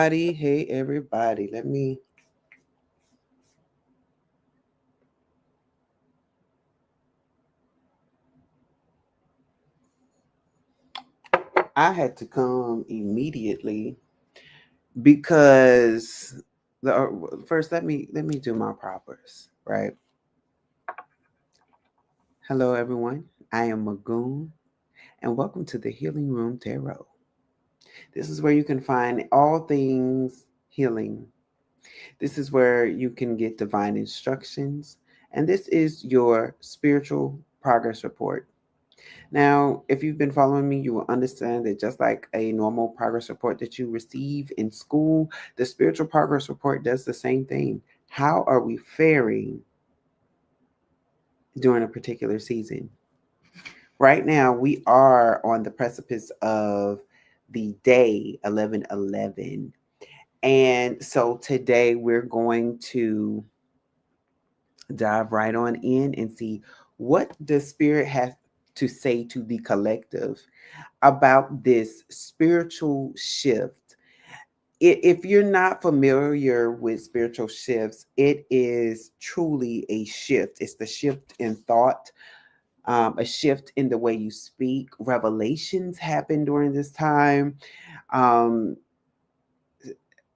everybody. Hey, everybody. I had to come immediately because first let me do my propers, right? Hello, everyone. I am Magoon, and welcome to the Healing Room Tarot. This is where you can find all things healing. This is where you can get divine instructions, and this is your spiritual progress report. Now, if you've been following me, you will understand that just like a normal progress report that you receive in school, the spiritual progress report does the same thing. How are we faring during a particular season? Right now, we are on the precipice of the day 11/11. And so today we're going to dive right on in and see what the spirit has to say to the collective about this spiritual shift. If you're not familiar with spiritual shifts, it is truly a shift. It's the shift in thought, a shift in the way you speak. Revelations happen during this time. Um,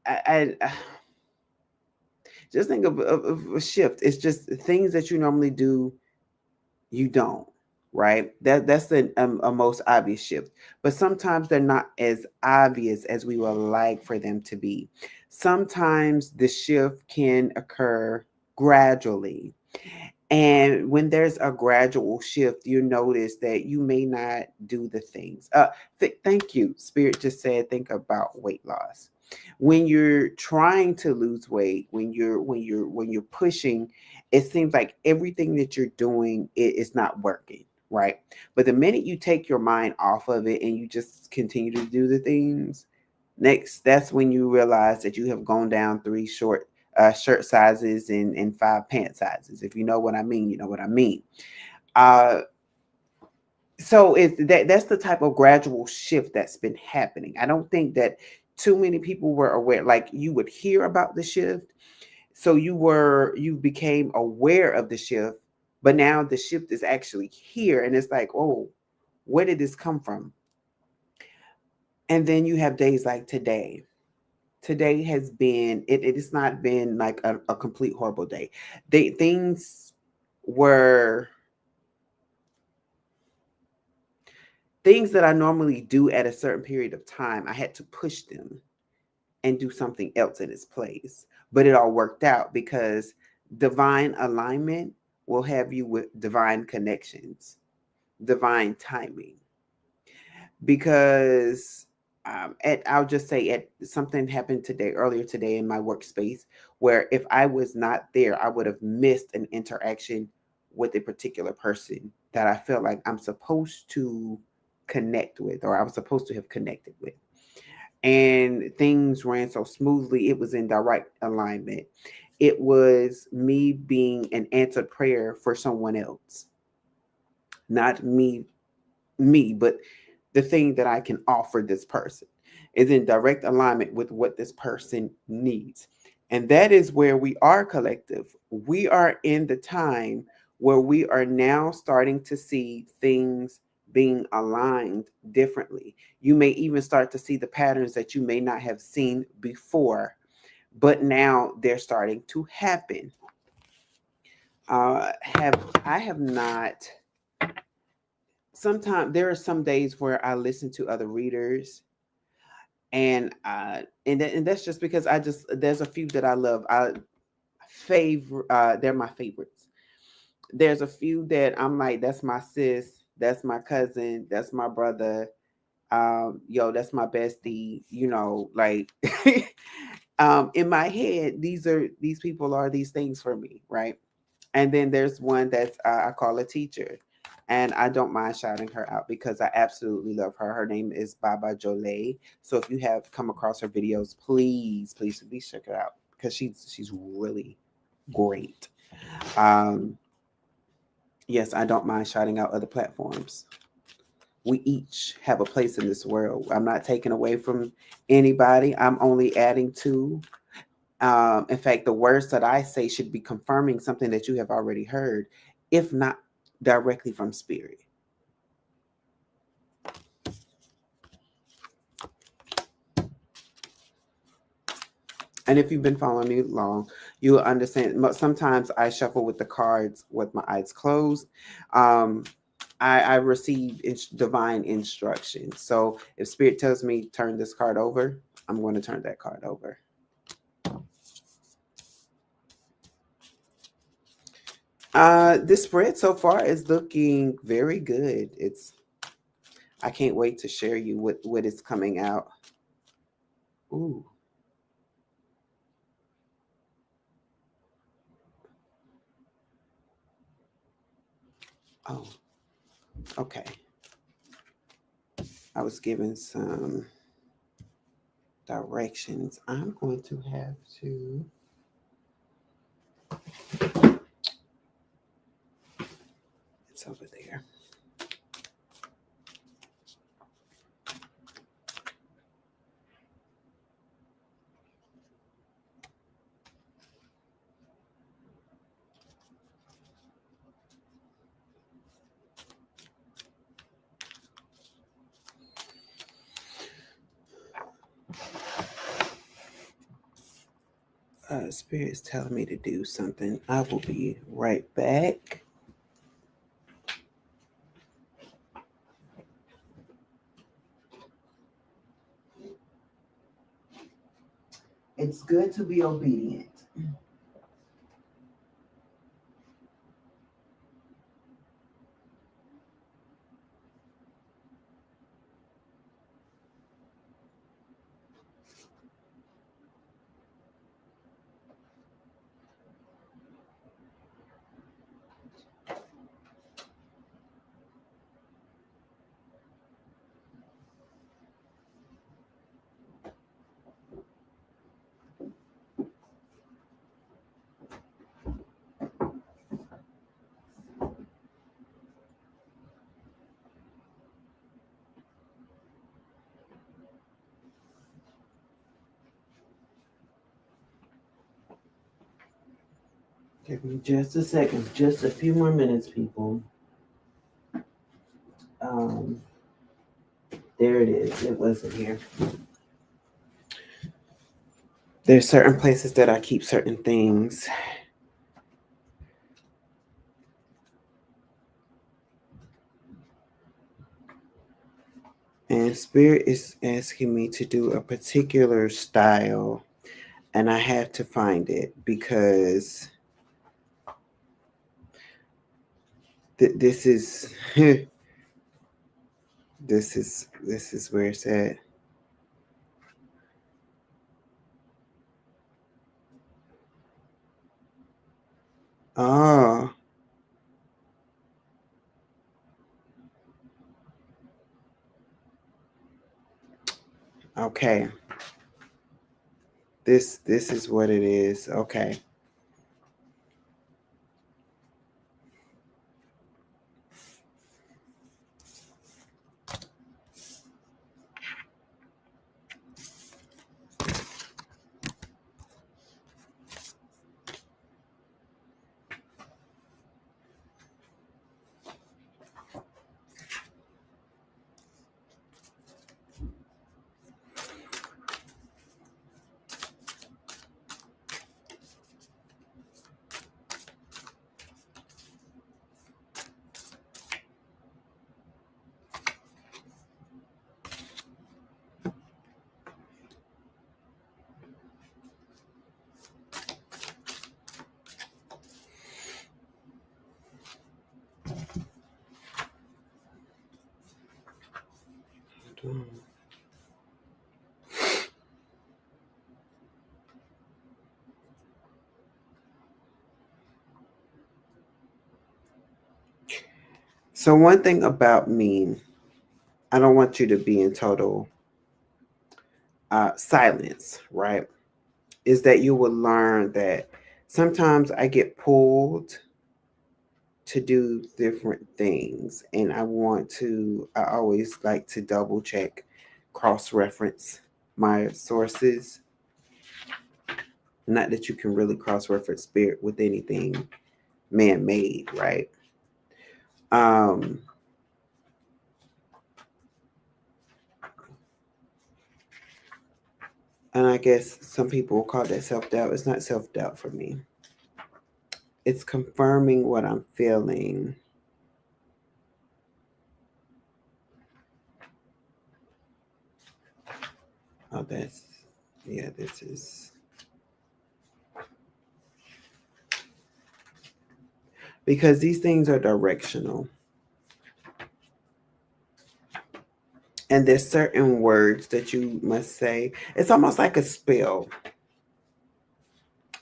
I just think of a shift. It's just things that you normally do, you don't, right? That's the a most obvious shift, but sometimes they're not as obvious as we would like for them to be. Sometimes the shift can occur gradually, and when there's a gradual shift, you notice that you may not do the things. Thank you, Spirit just said think about weight loss. When you're trying to lose weight, when you're pushing, it seems like everything that you're doing is not working, right? But the minute you take your mind off of it and you just continue to do the things, next, that's when you realize that you have gone down three shirt sizes and five pant sizes. If you know what I mean, you know what I mean. Uh, so that's the type of gradual shift that's been happening. I don't think that too many people were aware. Like, you would hear about the shift, so you became aware of the shift, but now the shift is actually here, and it's like, oh, where did this come from? And then you have days like today. Today has been it has not been like a complete horrible day. Things were things that I normally do at a certain period of time. I had to push them and do something else in its place. But it all worked out because divine alignment will have you with divine connections, divine timing. Because I'll just say, at something happened today, earlier today in my workspace, where if I was not there, I would have missed an interaction with a particular person that I felt like I'm supposed to connect with, or I was supposed to have connected with. And things ran so smoothly, it was in direct alignment. It was me being an answered prayer for someone else, not me, but the thing that I can offer this person is in direct alignment with what this person needs. And that is where we are, collective. We are in the time where we are now starting to see things being aligned differently. You may even start to see the patterns that you may not have seen before, but now they're starting to happen. Have I have not Sometimes there are some days where I listen to other readers, and that's just because there's a few that I love. They're my favorites. There's a few that I'm like, that's my sis, that's my cousin, that's my brother. Yo, that's my bestie. Like, in my head, these people are these things for me, right? And then there's one that's I call a teacher, and I don't mind shouting her out because I absolutely love her. Her name is Baba Jolie. So if you have come across her videos, please check her out because she's really great. Um, yes, I don't mind shouting out other platforms. We each have a place in this world. I'm not taking away from anybody. I'm only adding to. In fact, the words that I say should be confirming something that you have already heard, if not directly from spirit. And if you've been following me long, you'll understand. Sometimes I shuffle with the cards with my eyes closed. Um, I receive divine instructions. So if spirit tells me turn this card over, I'm going to turn that card over. This spread so far is looking very good. I can't wait to share you what is coming out. Ooh. Oh, okay. I was given some directions. I'm going to have to. It's over there. Spirit's telling me to do something. I will be right back. It's good to be obedient. Give me just a second, just a few more minutes, people. Um, there it is. It wasn't here. There's certain places that I keep certain things. And Spirit is asking me to do a particular style, and I have to find it because this is this is where it's at. Oh, okay. This is what it is. Okay. So one thing about me, I don't want you to be in total silence, right? Is that you will learn that sometimes I get pulled to do different things, and I always like to double check, cross reference my sources. Not that you can really cross reference spirit with anything man made, right? Um, and I guess some people will call that self doubt. It's not self doubt for me, it's confirming what I'm feeling. Oh, yeah, this is because these things are directional. And there's certain words that you must say. It's almost like a spell.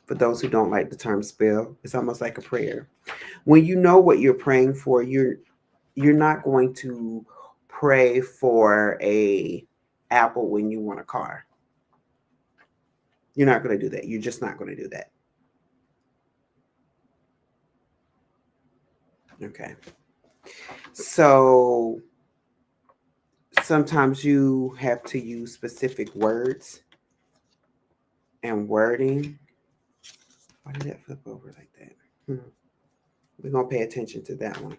For those who don't like the term spell, it's almost like a prayer. When you know what you're praying for, you're not going to pray for a apple when you want a car. You're not going to do that. You're just not going to do that. Okay. So sometimes you have to use specific words and wording. Why did that flip over like that? We're going to pay attention to that one.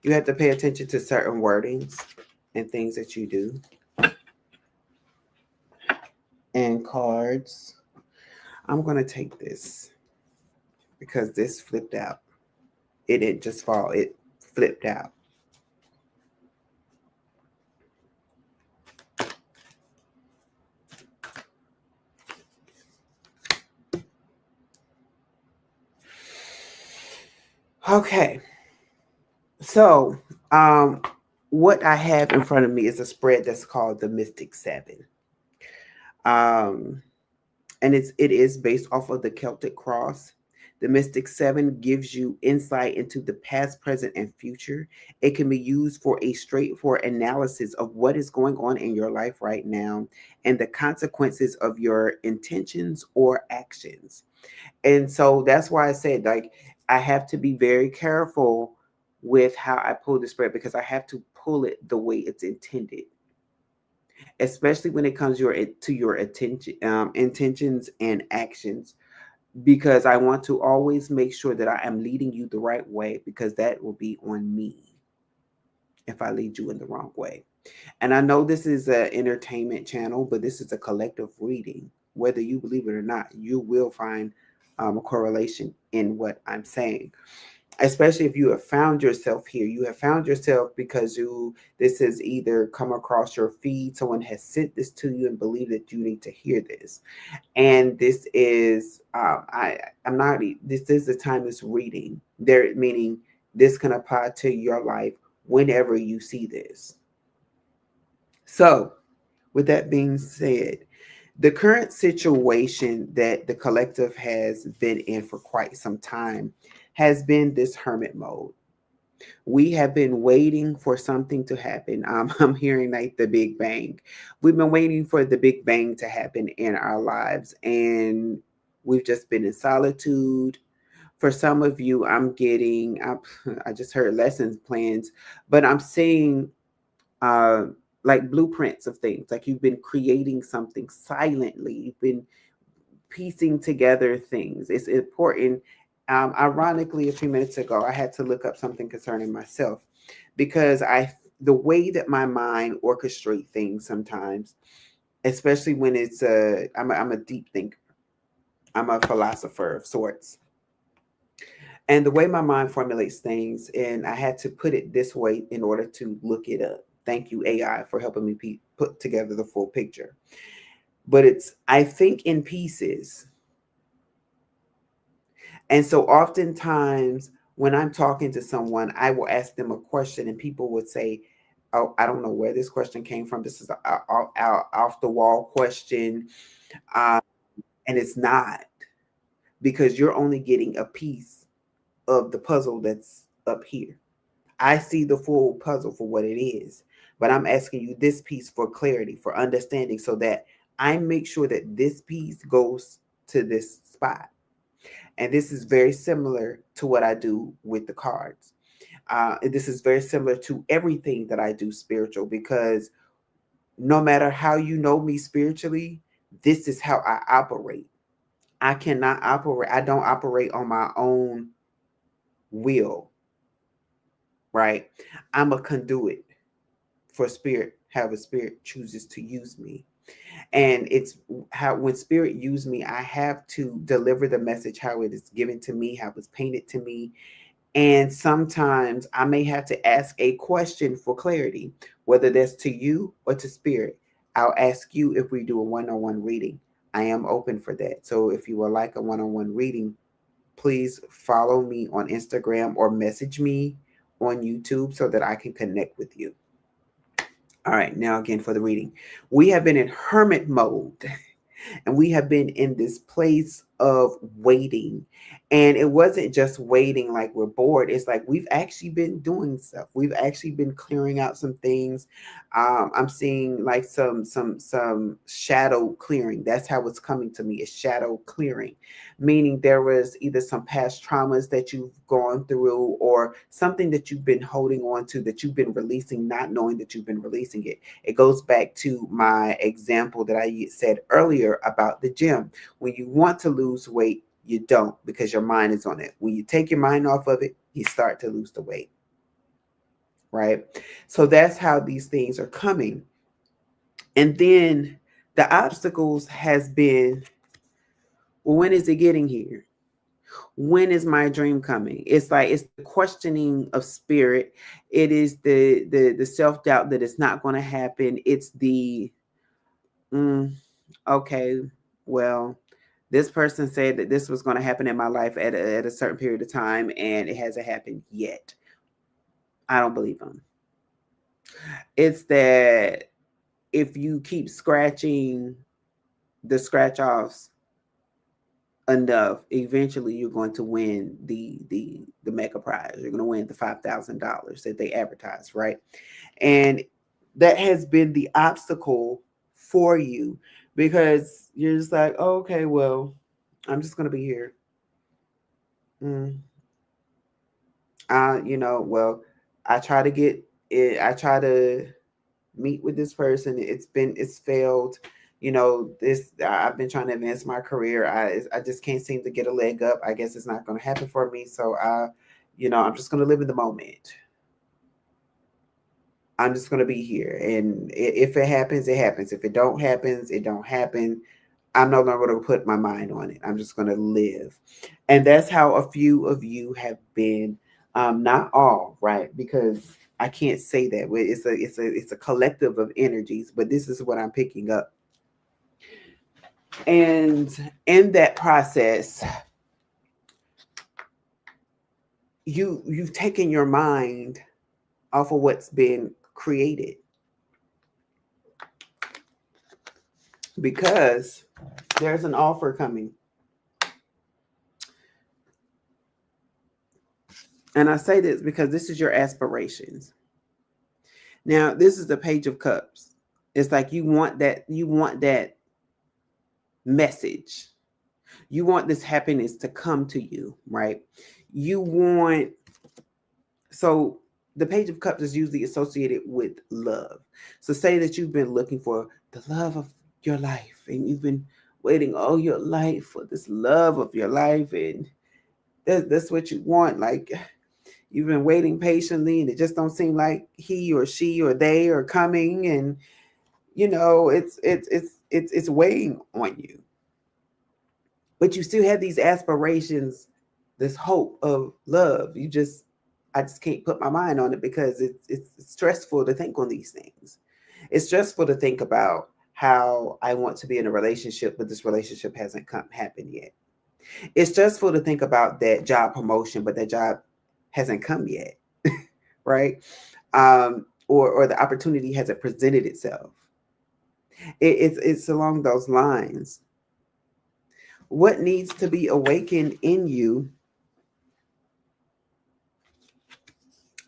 You have to pay attention to certain wordings and things that you do. And cards. I'm going to take this because this flipped out. It didn't just fall, it flipped out. Okay. So, what I have in front of me is a spread that's called the Mystic Seven. Um, and it is based off of the Celtic cross. The Mystic Seven gives you insight into the past, present, and future. It can be used for a straightforward analysis of what is going on in your life right now and the consequences of your intentions or actions. And so that's why I said, like, I have to be very careful with how I pull the spread because I have to pull it the way it's intended, especially when it comes to your attention, intentions and actions, because I want to always make sure that I am leading you the right way, because that will be on me if I lead you in the wrong way. And I know this is an entertainment channel, but this is a collective reading. Whether you believe it or not, you will find a correlation in what I'm saying. Especially if you have found yourself here, you have found yourself because this has either come across your feed, someone has sent this to you and believe that you need to hear this. And this is I'm not this is the timeless reading there, meaning this can apply to your life whenever you see this. So with that being said, the current situation that the collective has been in for quite some time has been this hermit mode. We have been waiting for something to happen. I'm hearing like the Big Bang. We've been waiting for the Big Bang to happen in our lives, and we've just been in solitude. For some of you, I just heard lessons plans, but I'm seeing uh, like blueprints of things. Like you've been creating something silently. You've been piecing together things. It's important. Ironically, a few minutes ago, I had to look up something concerning myself because the way that my mind orchestrate things sometimes, especially when I'm a deep thinker. I'm a philosopher of sorts. And the way my mind formulates things, and I had to put it this way in order to look it up. Thank you, AI, for helping me put together the full picture. But I think in pieces. And so oftentimes when I'm talking to someone, I will ask them a question and people would say, "Oh, I don't know where this question came from. This is a off the wall question." Uh, and it's not, because you're only getting a piece of the puzzle that's up here. I see the full puzzle for what it is, but I'm asking you this piece for clarity, for understanding, so that I make sure that this piece goes to this spot. And this is very similar to what I do with the cards. This is very similar to everything that I do spiritual, because no matter how you know me spiritually, this is how I operate. I cannot operate. I don't operate on my own will, right? I'm a conduit for spirit, however spirit chooses to use me. And it's how, when spirit use me, I have to deliver the message how it is given to me, how it's painted to me. And sometimes I may have to ask a question for clarity, whether that's to you or to spirit. I'll ask you if we do a one-on-one reading. I am open for that. So if you would like a one-on-one reading, please follow me on Instagram or message me on YouTube so that I can connect with you. All right, now again for the reading. We have been in hermit mode. And we have been in this place of waiting. And it wasn't just waiting like we're bored. It's like we've actually been doing stuff. We've actually been clearing out some things. I'm seeing like some shadow clearing. That's how it's coming to me. It's shadow clearing, meaning there was either some past traumas that you've gone through, or something that you've been holding on to that you've been releasing, not knowing that you've been releasing it. It goes back to my example that I said earlier about the gym. When you want to lose weight, you don't, because your mind is on it. When you take your mind off of it, you start to lose the weight. Right? So that's how these things are coming. And then the obstacles has been, well, when is it getting here? When is my dream coming? It's like it's the questioning of spirit. It is the self-doubt that it's not going to happen. It's the okay, well, this person said that this was going to happen in my life at a certain period of time, and it hasn't happened yet. I don't believe them. It's that if you keep scratching the scratch offs enough, eventually you're going to win the mega prize. You're going to win the $5,000 that they advertise, right? And that has been the obstacle for you, because you're just like, oh, okay, well, I'm just going to be here. Well, I try to get it. I try to meet with this person. It's failed. This I've been trying to advance my career. I just can't seem to get a leg up. I guess it's not going to happen for me. So I'm just going to live in the moment. I'm just going to be here. And if it happens, it happens. If it don't happens, it don't happen. I'm no longer going to put my mind on it. I'm just going to live. And that's how a few of you have been. Not all, right? Because I can't say that. It's a collective of energies, but this is what I'm picking up. And in that process, you've taken your mind off of what's been created, because there's an offer coming. And I say this because this is your aspirations. Now, this is the Page of Cups. It's like you want that message. You want this happiness to come to you, right? So the Page of Cups is usually associated with love. So say that you've been looking for the love of your life, and you've been waiting all your life for this love of your life, and that's what you want. Like, you've been waiting patiently, and it just don't seem like he or she or they are coming, and it's weighing on you. But you still have these aspirations, this hope of love. I just can't put my mind on it, because it's stressful to think on these things. It's stressful to think about how I want to be in a relationship, but this relationship hasn't happened yet. It's stressful to think about that job promotion, but that job hasn't come yet, right? Or the opportunity hasn't presented itself. It's along those lines. What needs to be awakened in you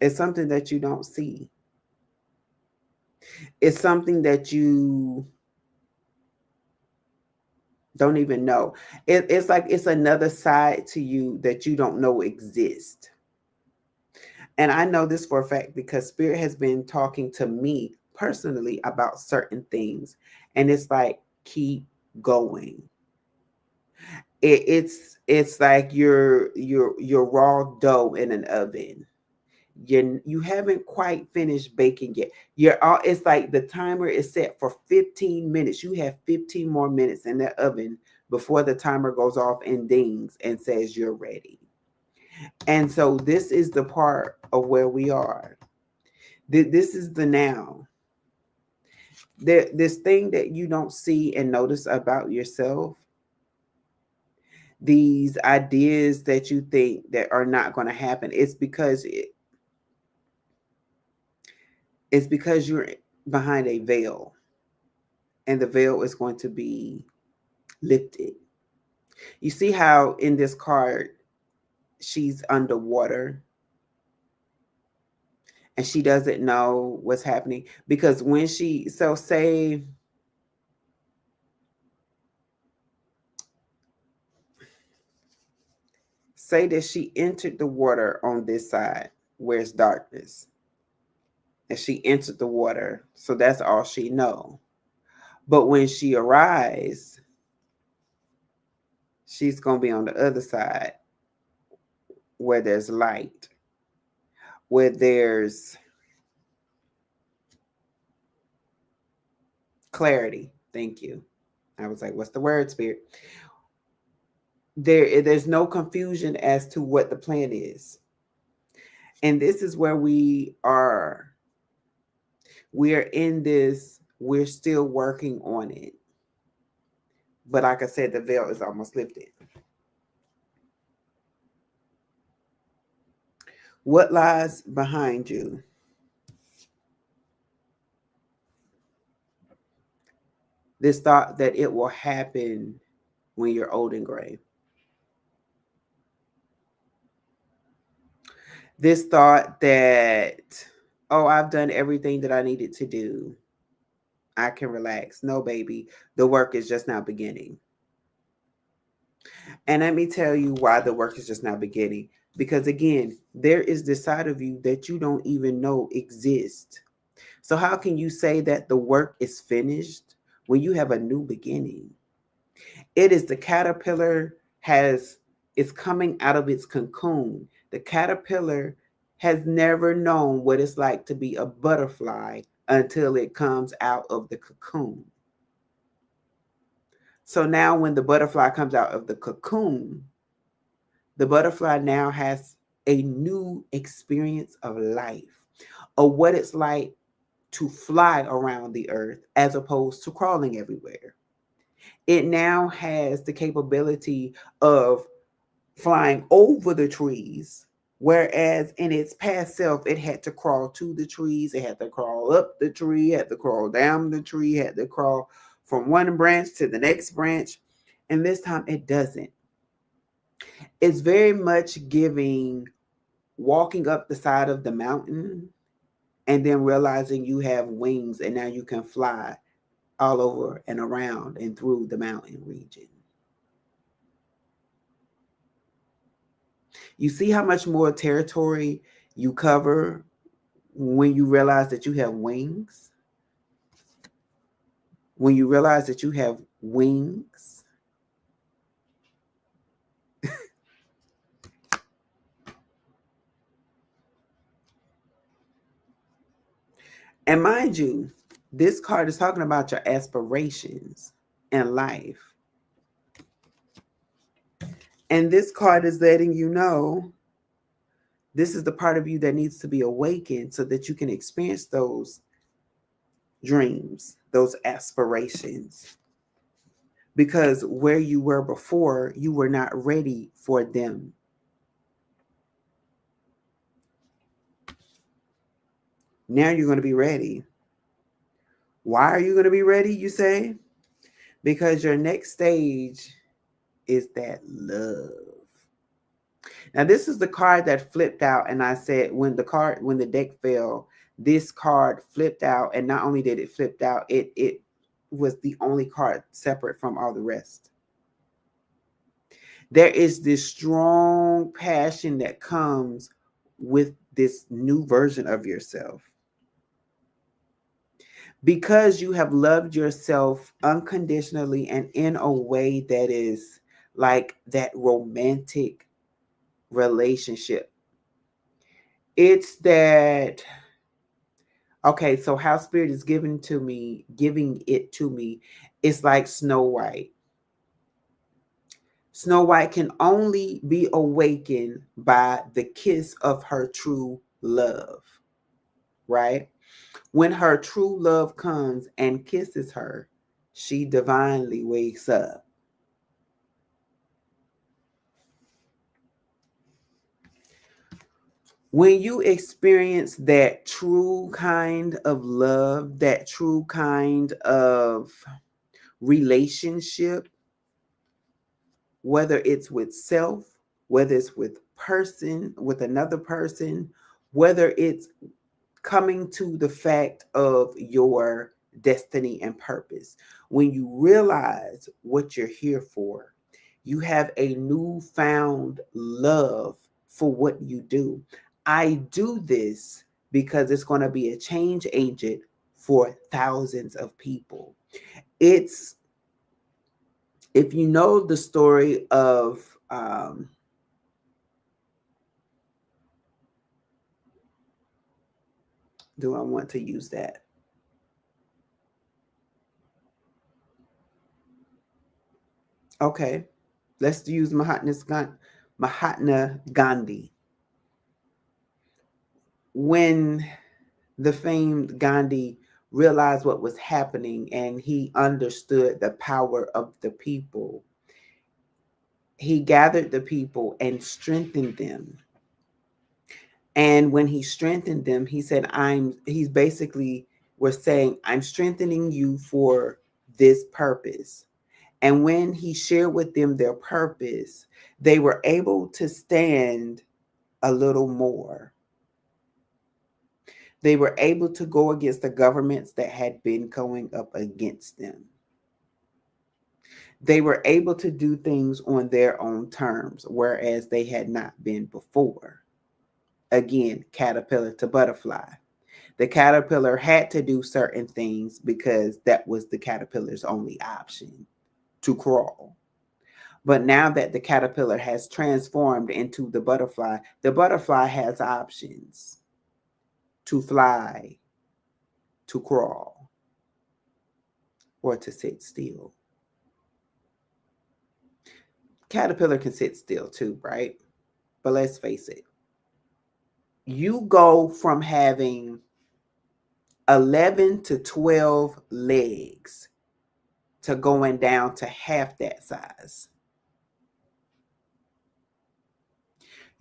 is something that you don't see. It's something that you don't even know. It's like it's another side to you that you don't know exists. And I know this for a fact because Spirit has been talking to me personally about certain things. And it's like, keep going. It's like your raw dough in an oven. You haven't quite finished baking yet. You're all It's like the timer is set for 15 minutes. You have 15 more minutes in the oven before the timer goes off and dings and says you're ready. And so this is the part of where we are. This is the now. This thing that you don't see and notice about yourself, these ideas that you think that are not going to happen, it's because you're behind a veil, and the veil is going to be lifted. You see how in this card she's underwater and she doesn't know what's happening, because when say that she entered the water on this side where it's darkness, and she entered the water, so that's all she know. But when she arrives, she's going to be on the other side where there's light, where there's clarity. Thank you. I was like, what's the word, Spirit? There's no confusion as to what the plan is. And this is where we are. We're in this, we're still working on it. But like I said, the veil is almost lifted. What lies behind you? This thought that it will happen when you're old and gray. This thought that, oh, I've done everything that I needed to do, I can relax. No, baby, the work is just now beginning. And let me tell you why the work is just now beginning. Because again, there is this side of you that you don't even know exists. So how can you say that the work is finished when you have a new beginning? It is the caterpillar is coming out of its cocoon. The caterpillar has never known what it's like to be a butterfly until it comes out of the cocoon. So now when the butterfly comes out of the cocoon, the butterfly now has a new experience of life, of what it's like to fly around the earth as opposed to crawling everywhere. It now has the capability of flying over the trees, whereas in its past self, it had to crawl to the trees, it had to crawl up the tree, had to crawl down the tree, had to crawl from one branch to the next branch. And this time it doesn't. It's very much giving walking up the side of the mountain and then realizing you have wings and now you can fly all over and around and through the mountain region. You see how much more territory you cover when you realize that you have wings? When you realize that you have wings? And mind you, this card is talking about your aspirations in life. And this card is letting you know this is the part of you that needs to be awakened so that you can experience those dreams, those aspirations. Because where you were before, you were not ready for them. Now you're going to be ready. Why are you going to be ready, you say? Because your next stage is that love. Now, this is the card that flipped out. And I said, when the deck fell, this card flipped out. And not only did it flip out, it was the only card separate from all the rest. There is this strong passion that comes with this new version of yourself. Because you have loved yourself unconditionally and in a way that is like that romantic relationship. It's that, okay, so how spirit is giving it to me, it's like Snow White. Snow White can only be awakened by the kiss of her true love, right? When her true love comes and kisses her, she divinely wakes up. When you experience that true kind of love, that true kind of relationship, whether it's with self, whether it's with another person, whether it's coming to the fact of your destiny and purpose. When you realize what you're here for, you have a newfound love for what you do. I do this because it's going to be a change agent for thousands of people. It's, if you know the story of, do I want to use that? Okay, let's use Mahatma Gandhi. When the famed Gandhi realized what was happening and he understood the power of the people, he gathered the people and strengthened them. And when he strengthened them, he said, he's basically was saying, I'm strengthening you for this purpose. And when he shared with them their purpose, they were able to stand a little more. They were able to go against the governments that had been going up against them. They were able to do things on their own terms, whereas they had not been before. Again, caterpillar to butterfly. The caterpillar had to do certain things because that was the caterpillar's only option, to crawl. But now that the caterpillar has transformed into the butterfly has options to fly, to crawl, or to sit still. Caterpillar can sit still too, right? But let's face it. You go from having 11 to 12 legs to going down to half that size.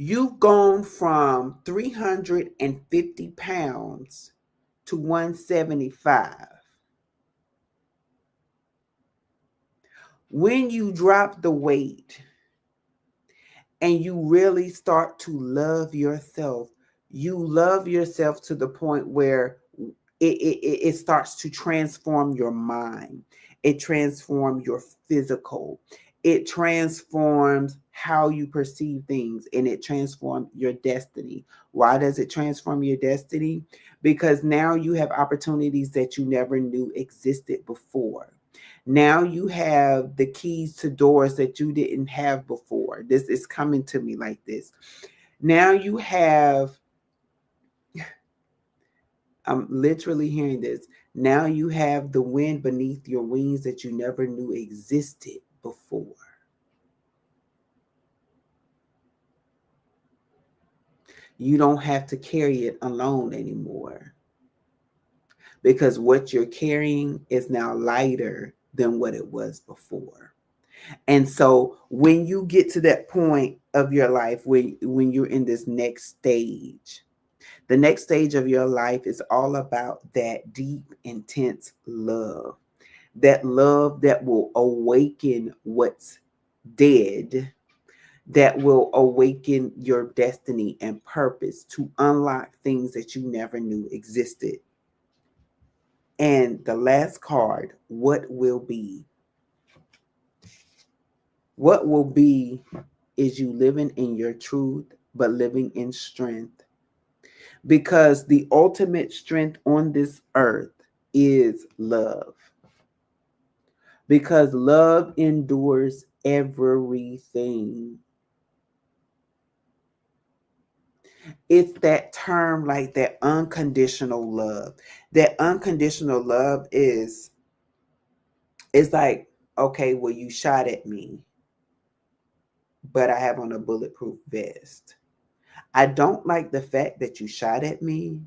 You've gone from 350 pounds to 175. When you drop the weight and you really start to love yourself, you love yourself to the point where it starts to transform your mind. It transforms your physical. It transforms how you perceive things, and it transforms your destiny. Why does it transform your destiny? Because now you have opportunities that you never knew existed before. Now you have the keys to doors that you didn't have before. This is coming to me like this. Now you have, I'm literally hearing this. Now you have the wind beneath your wings that you never knew existed before. You don't have to carry it alone anymore because what you're carrying is now lighter than what it was before. And so when you get to that point of your life when you're in this next stage, the next stage of your life is all about that deep, intense love. That love that will awaken what's dead, that will awaken your destiny and purpose to unlock things that you never knew existed. And the last card, what will be? What will be is you living in your truth, but living in strength. because the ultimate strength on this earth is love. Because love endures everything. It's that term, like that unconditional love. That unconditional love is, it's like, okay, well, you shot at me, but I have on a bulletproof vest. I don't like the fact that you shot at me,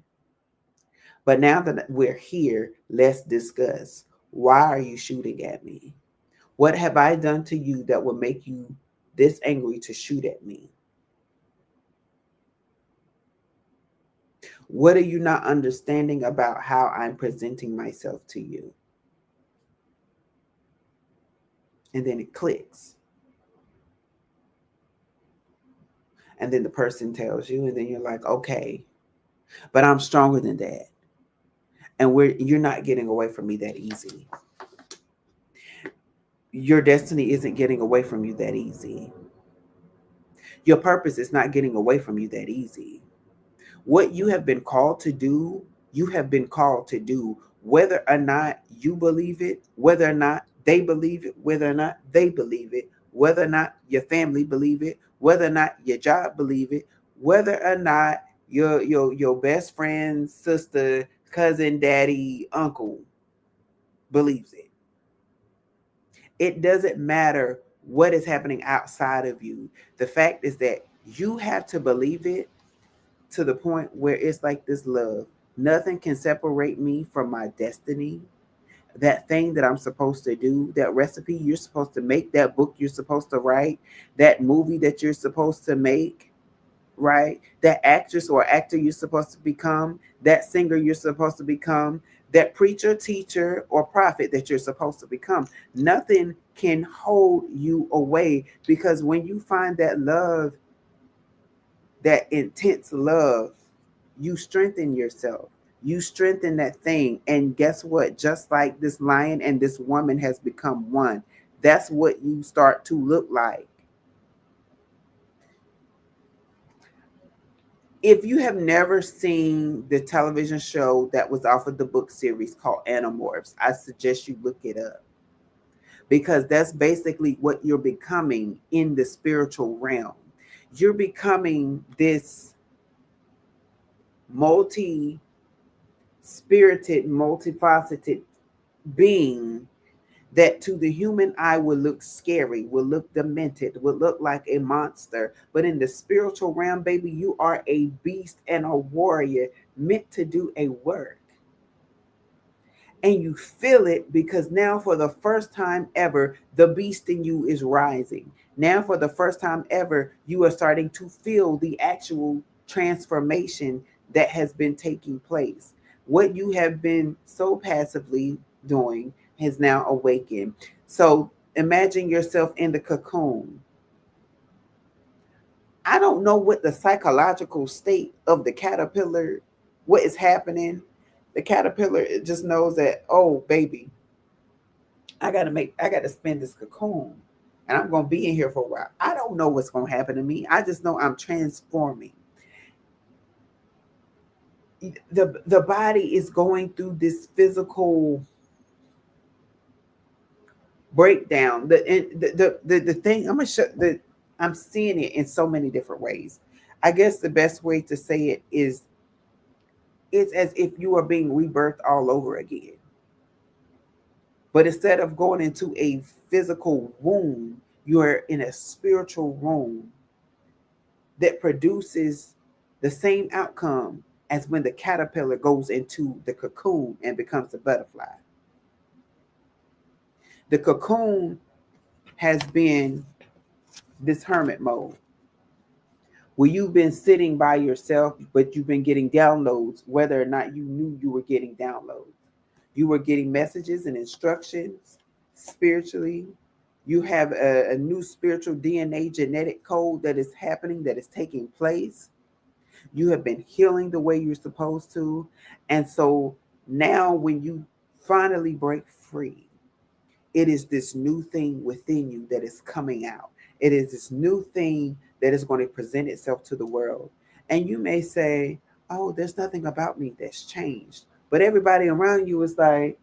but now that we're here, let's discuss. Why are you shooting at me? What have I done to you that will make you this angry to shoot at me? What are you not understanding about how I'm presenting myself to you? And then it clicks. And then the person tells you, and then you're like, okay, but I'm stronger than that. And you're not getting away from me that easy. Your destiny isn't getting away from you that easy. Your purpose is not getting away from you that easy. What you have been called to do, you have been called to do, whether or not you believe it, whether or not they believe it, whether or not they believe it, whether or not your family believe it, whether or not your job believe it, whether or not your best friend, sister, cousin, daddy, uncle believes it. It doesn't matter what is happening outside of you. The fact is that you have to believe it to the point where it's like this love. Nothing can separate me from my destiny. That thing that I'm supposed to do, that recipe you're supposed to make, that book you're supposed to write, that movie that you're supposed to make, right? That actress or actor you're supposed to become, that singer you're supposed to become, that preacher, teacher, or prophet that you're supposed to become. Nothing can hold you away, because when you find that love, that intense love, you strengthen yourself. You strengthen that thing. And guess what? Just like this lion and this woman has become one, that's what you start to look like. If you have never seen the television show that was off of the book series called Animorphs, I suggest you look it up, because that's basically what you're becoming in the spiritual realm. You're becoming this multi spirited, multifaceted being that to the human eye will look scary, will look demented, will look like a monster. But in the spiritual realm, baby, you are a beast and a warrior meant to do a work. And you feel it, because now for the first time ever, the beast in you is rising. Now for the first time ever, you are starting to feel the actual transformation that has been taking place. What you have been so passively doing has now awakened. So imagine yourself in the cocoon. I don't know what the psychological state of the caterpillar, what is happening. The caterpillar, it just knows that, oh baby, I gotta spin this cocoon, and I'm gonna be in here for a while. I don't know what's gonna happen to me. I just know I'm transforming. The body is going through this physical breakdown. The thing I'm gonna show the I'm seeing it in so many different ways. I guess the best way to say it is, it's as if you are being rebirthed all over again. But instead of going into a physical womb, you are in a spiritual womb that produces the same outcome as when the caterpillar goes into the cocoon and becomes a butterfly. The cocoon has been this hermit mode where you've been sitting by yourself, but you've been getting downloads, whether or not you knew you were getting downloads. You were getting messages and instructions spiritually. You have a new spiritual DNA genetic code that is happening, that is taking place. You have been healing the way you're supposed to. And so now, when you finally break free, it is this new thing within you that is coming out. It is this new thing that is going to present itself to the world. And you may say, oh, there's nothing about me that's changed. But everybody around you is like,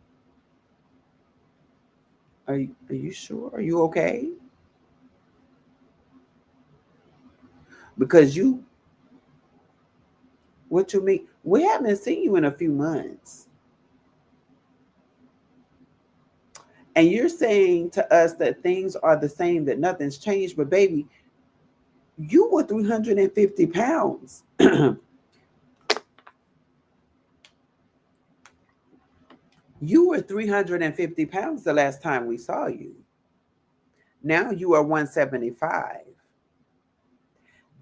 are you sure? Are you okay? Because you, what you mean? We haven't seen you in a few months. And you're saying to us that things are the same, that nothing's changed. But baby, you were 350 pounds. You were 350 pounds the last time we saw you. Now you are 175.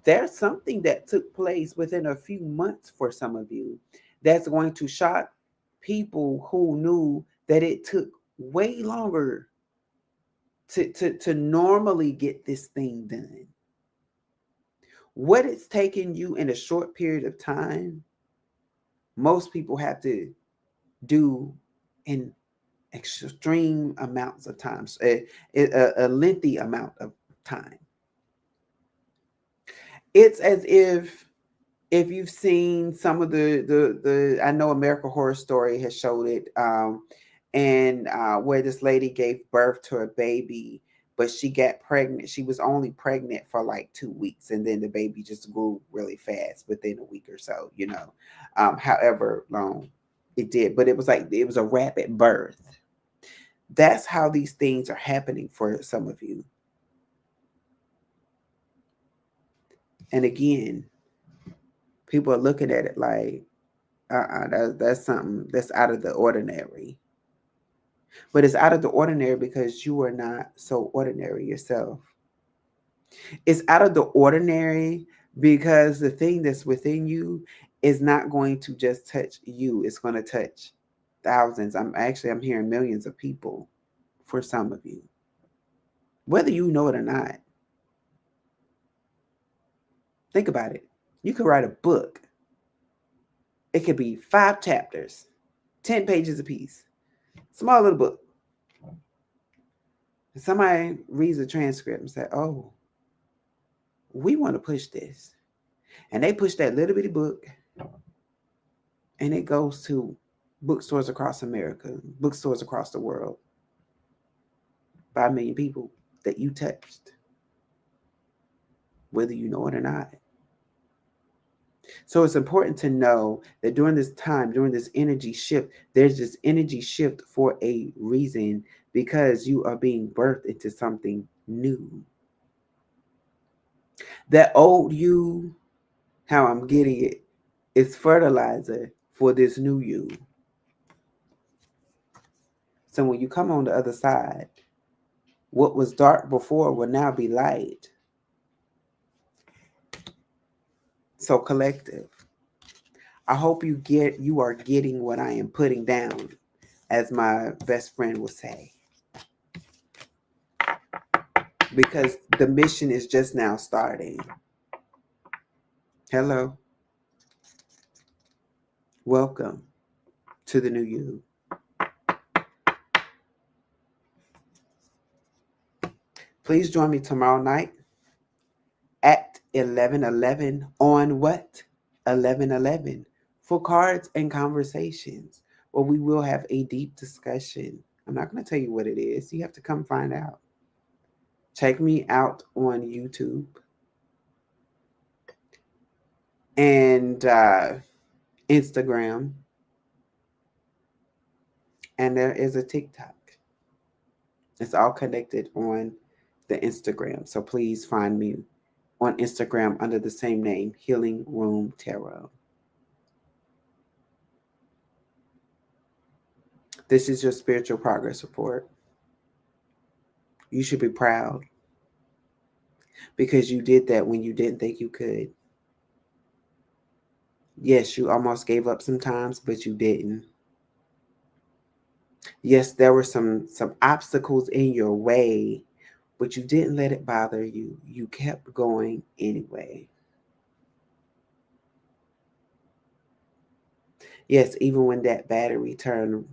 There's something that took place within a few months for some of you that's going to shock people who knew that it took way longer to normally get this thing done. What it's taken you in a short period of time, most people have to do in extreme amounts of times, a lengthy amount of time. It's as if you've seen some of the I know American Horror Story has showed it, and where this lady gave birth to a baby, but she got pregnant. She was only pregnant for like 2 weeks, and then the baby just grew really fast within a week or so. However long it did, but it was like it was a rapid birth. That's how these things are happening for some of you. And again, people are looking at it like, that's something that's out of the ordinary. But it's out of the ordinary because you are not so ordinary yourself. It's out of the ordinary because the thing that's within you is not going to just touch you. It's going to touch thousands. I'm hearing millions of people for some of you, whether you know it or not. Think about it. You could write a book. It could be 5 chapters, 10 pages apiece, small little book. And somebody reads the transcript and say, oh, we want to push this. And they push that little bitty book and it goes to bookstores across America, bookstores across the world, 5 million people that you touched, whether you know it or not. So it's important to know that during this time, during this energy shift, there's this energy shift for a reason, because you are being birthed into something new. That old you, how I'm getting it, is fertilizer for this new you. So when you come on the other side, what was dark before will now be light. So collective, I hope you are getting what I am putting down, as my best friend would say. Because the mission is just now starting. Hello. Welcome to the new you. Please join me tomorrow night at 11:11 on what? 11:11 for Cards and Conversations, where we will have a deep discussion. I'm not going to tell you what it is. You have to come find out. Check me out on YouTube and Instagram, and there is a TikTok. It's all connected on the Instagram. So please find me on Instagram under the same name, Healing Room Tarot. This is your spiritual progress report. You should be proud because you did that when you didn't think you could. Yes, you almost gave up sometimes, but you didn't. Yes, there were some obstacles in your way, but you didn't let it bother you. You kept going anyway. Yes, even when that battery turned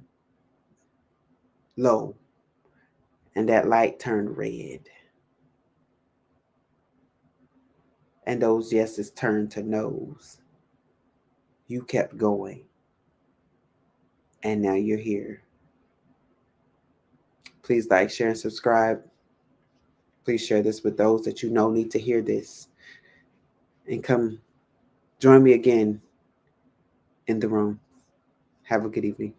low and that light turned red and those yeses turned to no's. You kept going. And now you're here. Please like, share, and subscribe. Please share this with those that you know need to hear this. And come join me again in the room. Have a good evening.